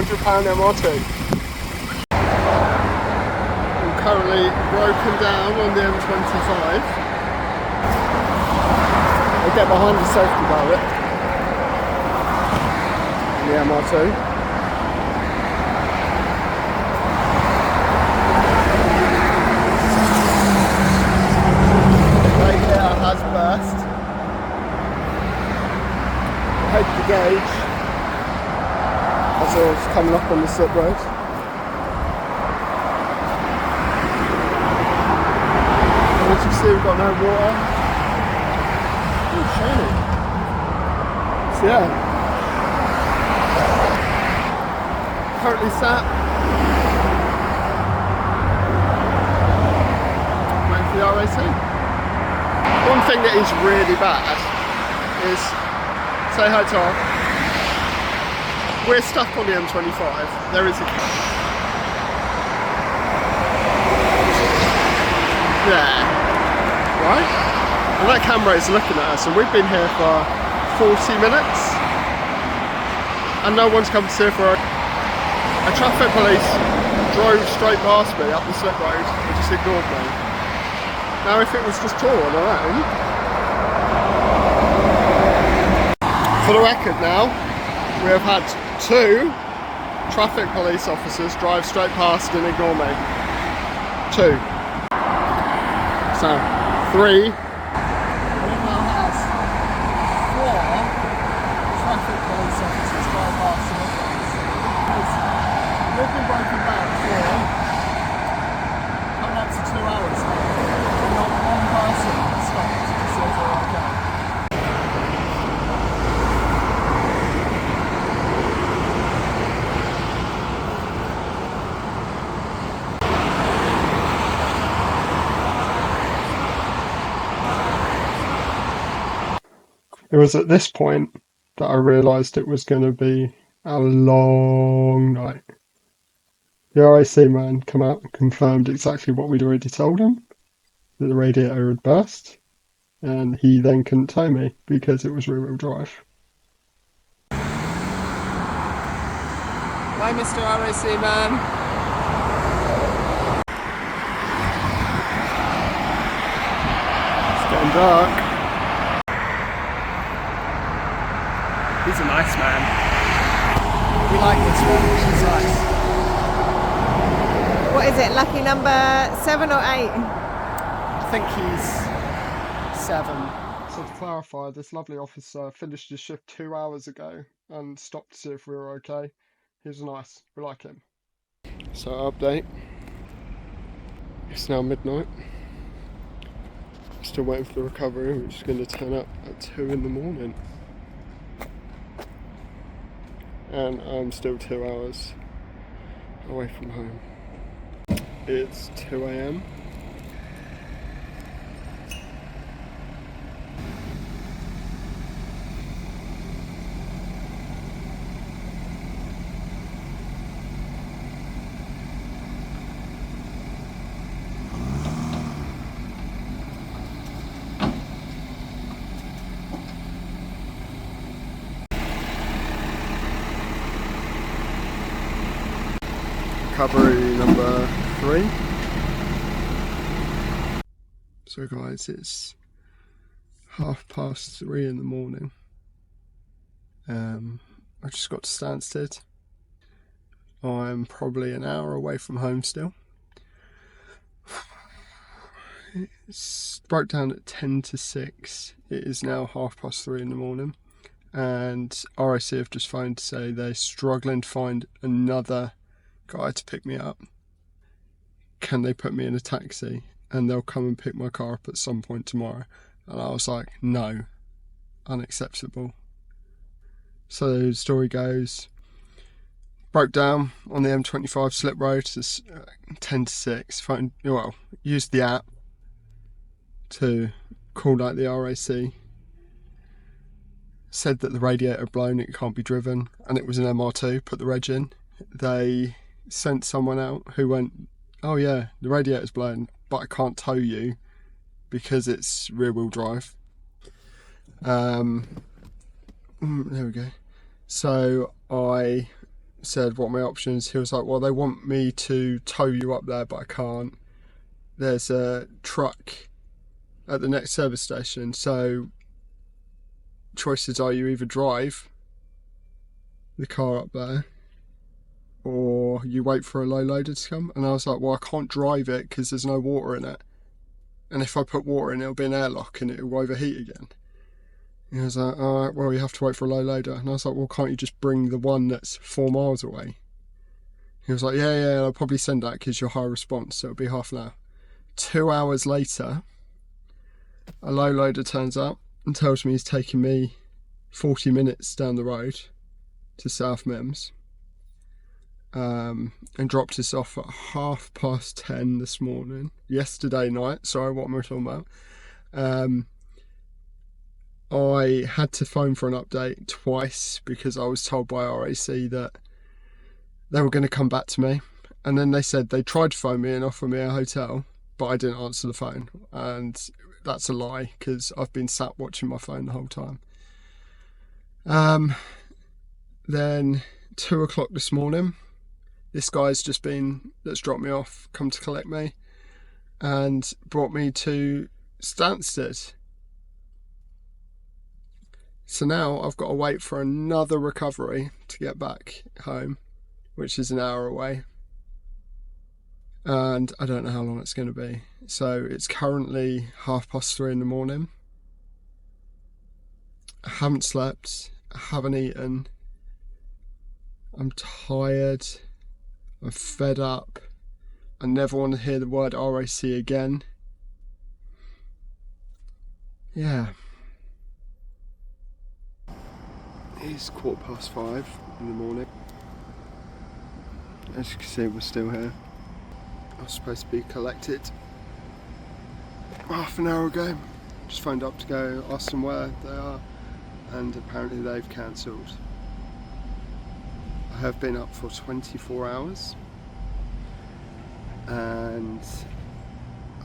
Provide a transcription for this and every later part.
£300 MR2. I'm currently broken down on the M25. I'll get behind the safety barrier in the MR2. Radiator has burst. Hope the gauge as I was coming up on the slip road. And as you see, we've got no water. Oh, shiny. So yeah, currently sat waiting for the RAC. One thing that is really bad is, say hi Tom, we're stuck on the M25, there is a there, right? And that camera is looking at us and we've been here for 40 minutes and no one's come to see for a traffic police drove straight past me up the slip road and just ignored me. Now if it was just Tor on our own, for the record now, we have had 2 traffic police officers drive straight past and ignore me. 2. So, 3. We now have 4 traffic police officers drive past and ignore us. We've been broken down for coming up to 2 hours now. Not one person has stopped to see if we're okay. It was at this point that I realised it was going to be a long night. The RAC man came out and confirmed exactly what we'd already told him, that the radiator had burst, and he then couldn't tow me because it was rear-wheel drive. Bye, Mr. RAC man. It's getting dark. He's a nice man. We like this one, she's nice. What is it, lucky number 7 or 8? I think he's 7. So to clarify, this lovely officer finished his shift 2 hours ago and stopped to see if we were okay. He was nice, we like him. So update, it's now midnight. Still waiting for the recovery, which is going to turn up at 2 in the morning. And I'm still 2 hours away from home. It's 2 AM. Recovery number 3. So guys, it's 3:30 in the morning. I just got to Stansted. I'm probably an hour away from home still. It's broke down at 10 to 6. It is now 3:30 in the morning. And RAC have just phoned to say they're struggling to find another guy to pick me up. Can they put me in a taxi and they'll come and pick my car up at some point tomorrow? And I was like, no, unacceptable. So the story goes, broke down on the M25 slip road. It's 10 to 6. Used the app to call out the RAC. Said that the radiator had blown, it can't be driven, and it was an MR2, put the reg in. They sent someone out who went, oh yeah, the radiator's blown, but I can't tow you because it's rear wheel drive. There we go. So I said what my options. He was like, well, they want me to tow you up there, but I can't. There's a truck at the next service station, so choices are you either drive the car up there or you wait for a low loader to come. And I was like, well, I can't drive it because there's no water in it, and if I put water in, it'll be an airlock and it'll overheat again. And he was like, all right, well, you have to wait for a low loader. And I was like, well, can't you just bring the one that's 4 miles away? He was like, yeah, I'll probably send that because you're high response, so it'll be half an hour. 2 hours later, a low loader turns up and tells me he's taking me 40 minutes down the road to South Mims, and dropped us off at 10:30 this morning. Yesterday night, sorry, what am I talking about? I had to phone for an update twice because I was told by RAC that they were going to come back to me, and then they said they tried to phone me and offer me a hotel, but I didn't answer the phone, and that's a lie because I've been sat watching my phone the whole time. Then 2 o'clock this morning, this guy's just been, that's dropped me off, come to collect me and brought me to Stansted. So now I've got to wait for another recovery to get back home, which is an hour away. And I don't know how long it's going to be. So it's currently 3:30 in the morning. I haven't slept, I haven't eaten, I'm tired, I'm fed up, I never want to hear the word RAC again. Yeah. It's 5:15 in the morning. As you can see, we're still here. I was supposed to be collected half an hour ago. Just phoned up to go ask them where they are, and apparently they've cancelled. I have been up for 24 hours and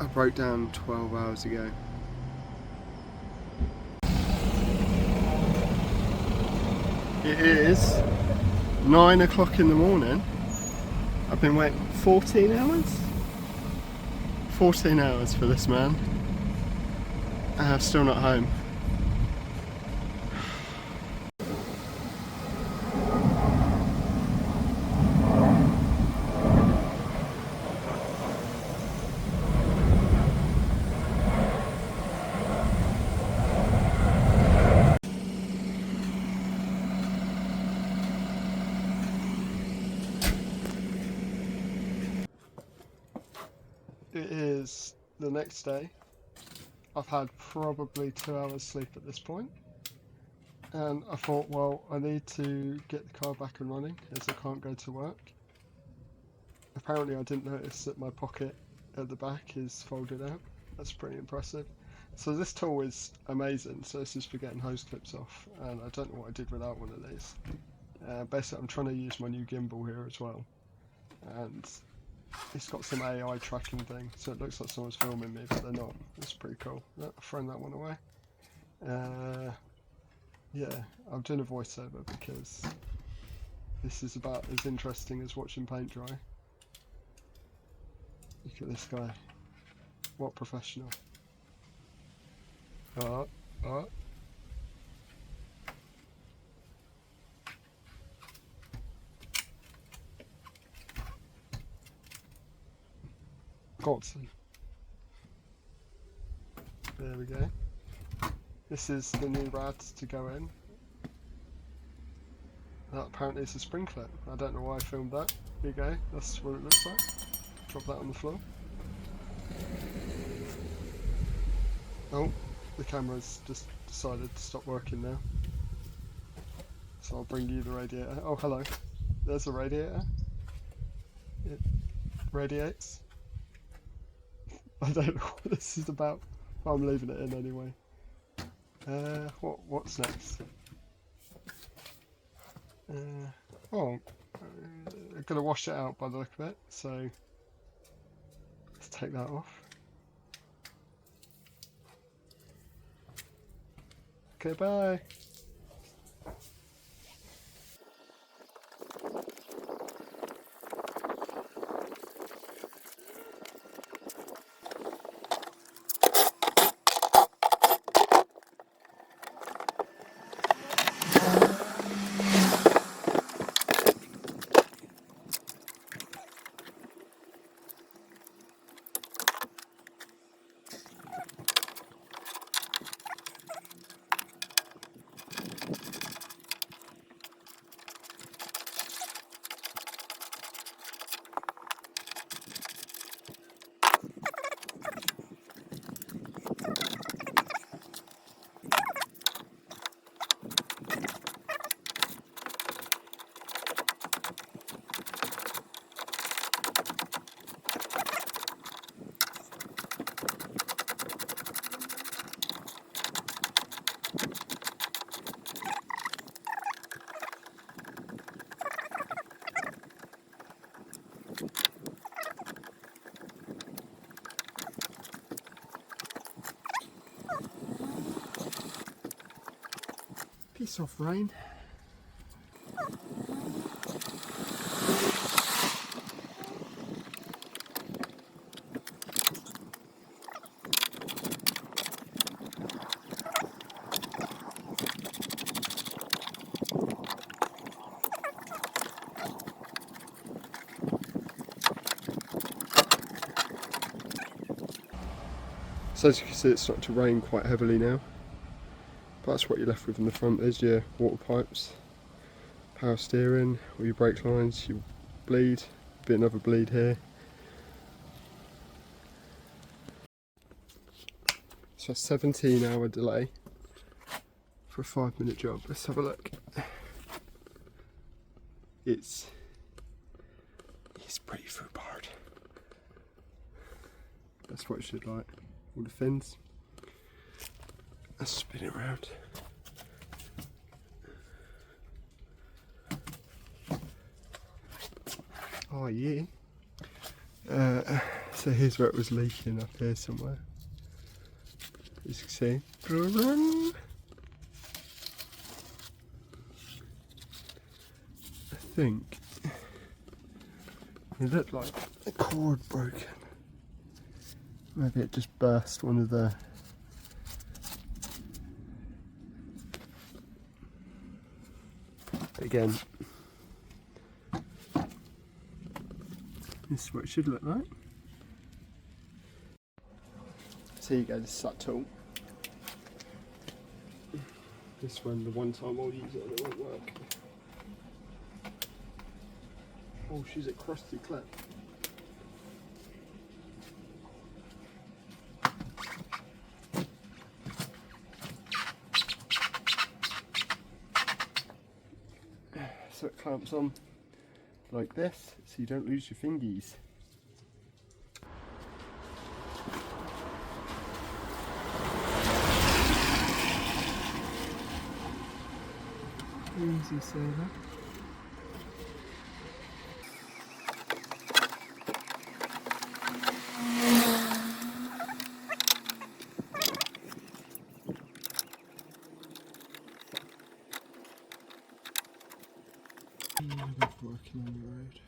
I broke down 12 hours ago. It is 9 o'clock in the morning. I've been waiting 14 hours? 14 hours for this man. And I'm still not home. It is the next day. I've had probably 2 hours sleep at this point, and I thought, well, I need to get the car back and running as I can't go to work. Apparently I didn't notice that my pocket at the back is folded out. That's pretty impressive. So this tool is amazing. So this is for getting hose clips off, and I don't know what I did without one of these. Basically I'm trying to use my new gimbal here as well, and it's got some AI tracking thing, so it looks like someone's filming me, but they're not. It's pretty cool. I've thrown that one away. Yeah, I'm doing a voiceover because this is about as interesting as watching paint dry. Look at this guy. What professional. Alright. Godson. There we go. This is the new rad to go in. That apparently is a spring clip. I don't know why I filmed that. Here you go. That's what it looks like. Drop that on the floor. Oh, the camera's just decided to stop working now. So I'll bring you the radiator. Oh, hello. There's a radiator. It radiates. I don't know what this is about, but I'm leaving it in anyway. What's next? I'm gonna wash it out by the look of it, so let's take that off. Okay, bye. Piss off, rain. So as you can see, it's starting to rain quite heavily now. But that's what you're left with in the front. There's your water pipes, power steering, all your brake lines, your bleed, bit another bleed here. So a 17-hour delay for a 5-minute job. Let's have a look. It's pretty foolproof. That's what it should like. All the fins. Let's spin it around. Oh yeah. So here's where it was leaking, up here somewhere. As you can see. I think it looked like a cord broken. Maybe it just burst one of the again. This is what it should look like. So here you go, this is that tool. This one, the one time I'll use it and it won't work. Oh, she's at crusty clip. So it clamps on like this, so you don't lose your fingies. Easy saver. Working on the road.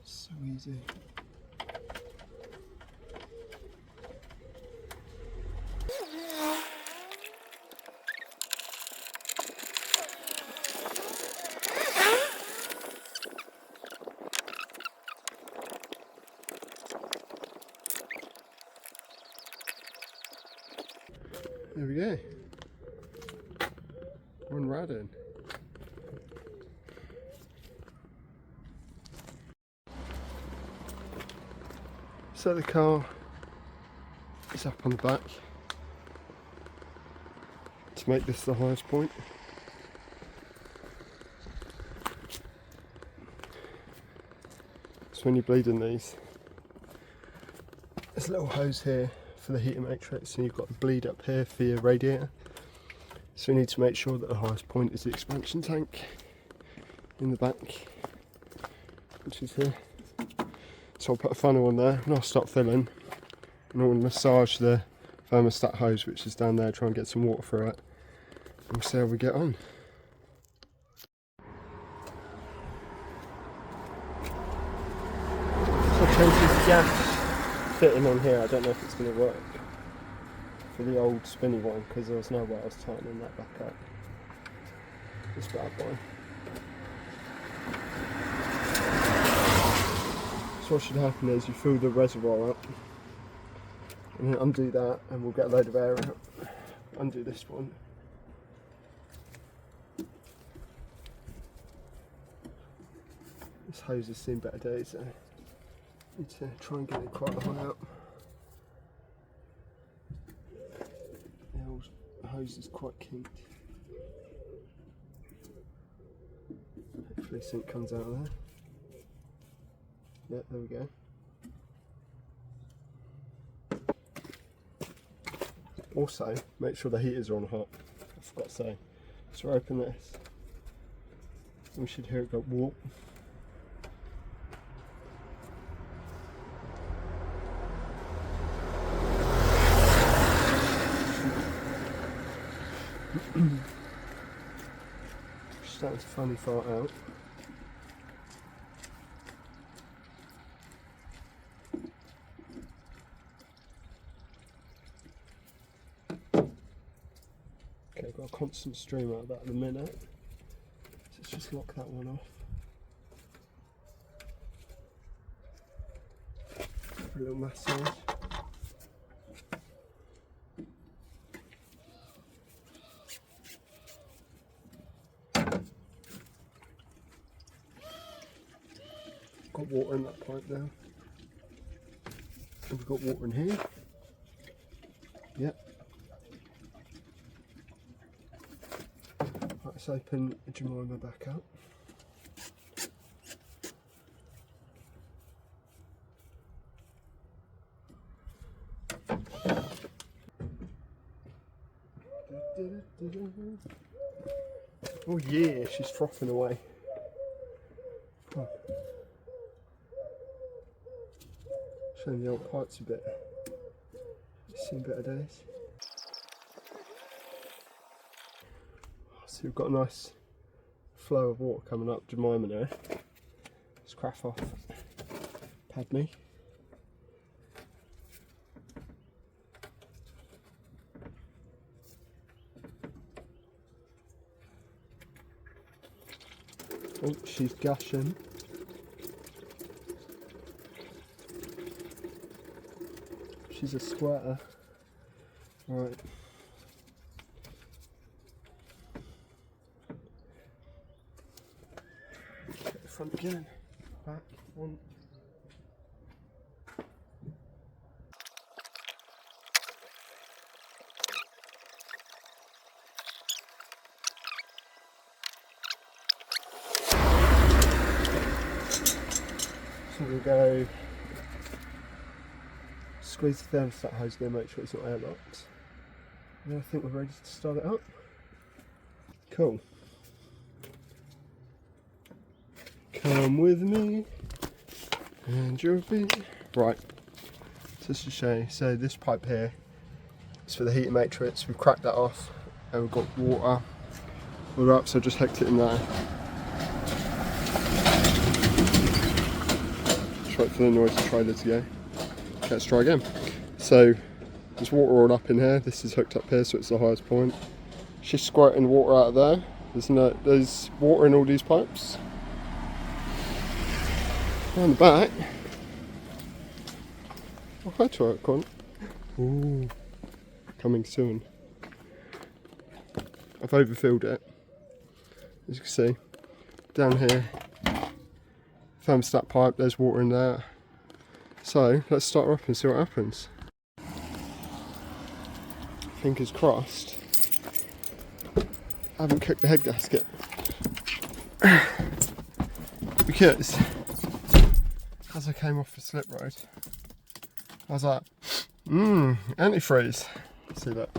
So easy. There we go. One rad in. So the car is up on the back to make this the highest point. So when you're bleeding these, there's a little hose here for the heater matrix, and you've got the bleed up here for your radiator. So we need to make sure that the highest point is the expansion tank in the back, which is here. So I'll put a funnel on there and I'll stop filling, and I'll massage the thermostat hose, which is down there, try and get some water through it, and we'll see how we get on. So I'll change this gas fitting on here. I don't know if it's going to work for the old spinny one, because there was no way I was tightening that back up. This bad boy. So what should happen is you fill the reservoir up and then undo that, and we'll get a load of air out. Undo this one. This hose has seen better days, so I need to try and get it quite high up. The hose is quite kinked. Hopefully something comes out of there. Yeah, there we go. Also, make sure the heaters are on hot. I forgot to say. So open this. We should hear it go whoop. tiny fart out. Okay, got a constant stream out of that in a minute. So let's just lock that one off. A little massage. Got water in that pipe now. And we've got water in here. Yep. Right, let's open Jemima back up. Oh yeah, she's frothing away. Oh. Showing the old pipes a bit. Seen better days. So we've got a nice flow of water coming up Jemima now. Let's crack off Padme. Oh, she's gushing. She's a squirter. Right. Get the front again. Back. One. So we'll go squeeze the thermostat hose again, make sure it's not airlocked. And I think we're ready to start it up. Cool. Come with me and you'll be right. So just to show you, so this pipe here is for the heater matrix. We've cracked that off and we've got water all up, so I just hooked it in there. Just wait for the noise trailer to go. Okay, let's try again. So there's water all up in here. This is hooked up here, so it's the highest point. She's squirting water out of there. There's water in all these pipes. Around the back. Oh, hi to it, Con. Ooh, coming soon. I've overfilled it, as you can see. Down here, thermostat pipe, there's water in there. So let's start her up and see what happens. Fingers crossed. I haven't cooked the head gasket. Because as I came off the slip road, I was like, antifreeze. See that?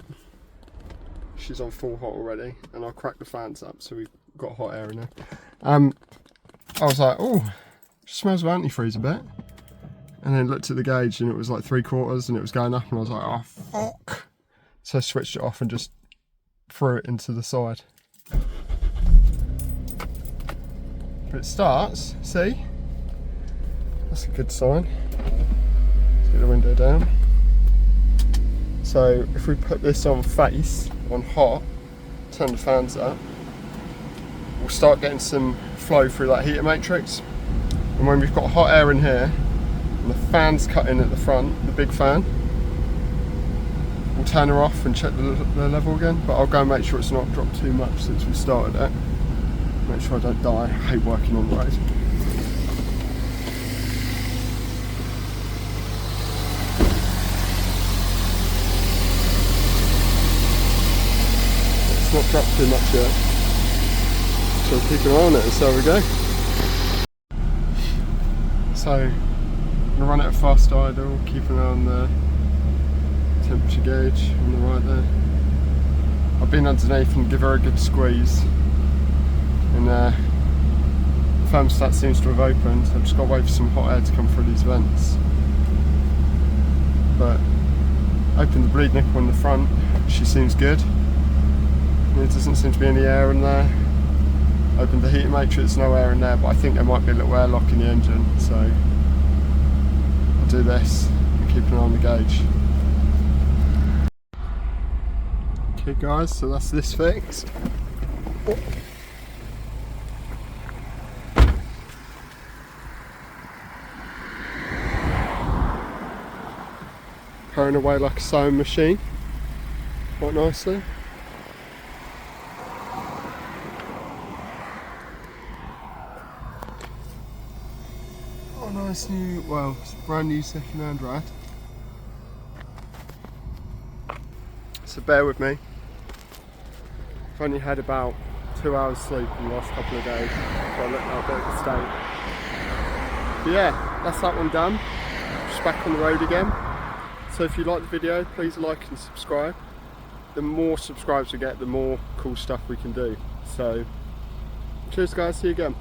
She's on full hot already, and I'll crack the fans up so we've got hot air in there. I was like, oh, she smells of antifreeze a bit. And then looked at the gauge and it was like 3/4 and it was going up, and I was like, oh fuck. So I switched it off and just threw it into the side. But it starts, see? That's a good sign. Let's get the window down. So if we put this on face, on hot, turn the fans up, we'll start getting some flow through that heater matrix. And when we've got hot air in here, and the fan's cut in at the front, the big fan, we'll turn her off and check the level again. But I'll go and make sure it's not dropped too much since we started it. Make sure I don't die. I hate working on the road. It's not dropped too much yet, so we'll keep an eye on it and see how we go. So I'm going to run it at fast idle, keep an eye on the temperature gauge on the right there. I've been underneath and give her a good squeeze, and the thermostat seems to have opened. I've just got to wait for some hot air to come through these vents. But opened the bleed nipple in the front, she seems good. There doesn't seem to be any air in there. Opened the heater matrix, no air in there, but I think there might be a little airlock in the engine, so I'll do this and keep an eye on the gauge. Okay guys, so that's this fixed. Oh. Purring away like a sewing machine, quite nicely. Oh, nice new, well, it's brand new second-hand rad. So bear with me. I've only had about 2 hours sleep in the last couple of days, so I look like a bit of a state. But yeah, that's that one done. Just back on the road again. So if you like the video, please like and subscribe. The more subscribers we get, the more cool stuff we can do. So cheers guys, see you again.